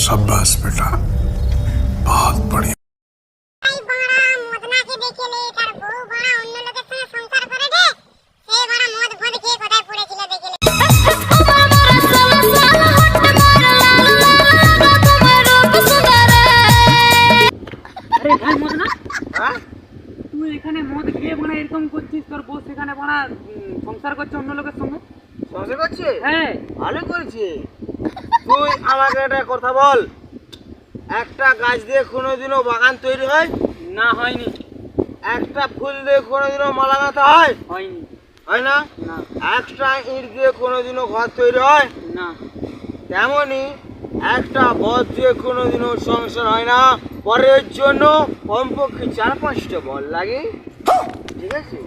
शाबाश बेटा, बहुत बढ़िया। তুই এখানে মদ খেয়ে বানা এরকম করছিস, তোর বউ সেখানে বানা সংসার করছে অন্য লোকের সঙ্গে। সংসার করছে? হ্যাঁ, ভালো করেছে। তুই আমাকে একটা কথা বল, একটা গাছ দিয়ে কোনোদিনও বাগান তৈরি হয়? না হয়নি। একটা ফুল দিয়ে কোনোদিনও মালা গাঁথা হয়? হয়নি। হয় না? না। একটা ইট দিয়ে কোনোদিনও ঘর তৈরি হয়? না। তেমনি একটা বল দিয়ে কোনোদিনও সংসার হয় না। পরের জন্য কমপক্ষে 4-5টা বল লাগে, ঠিক আছে?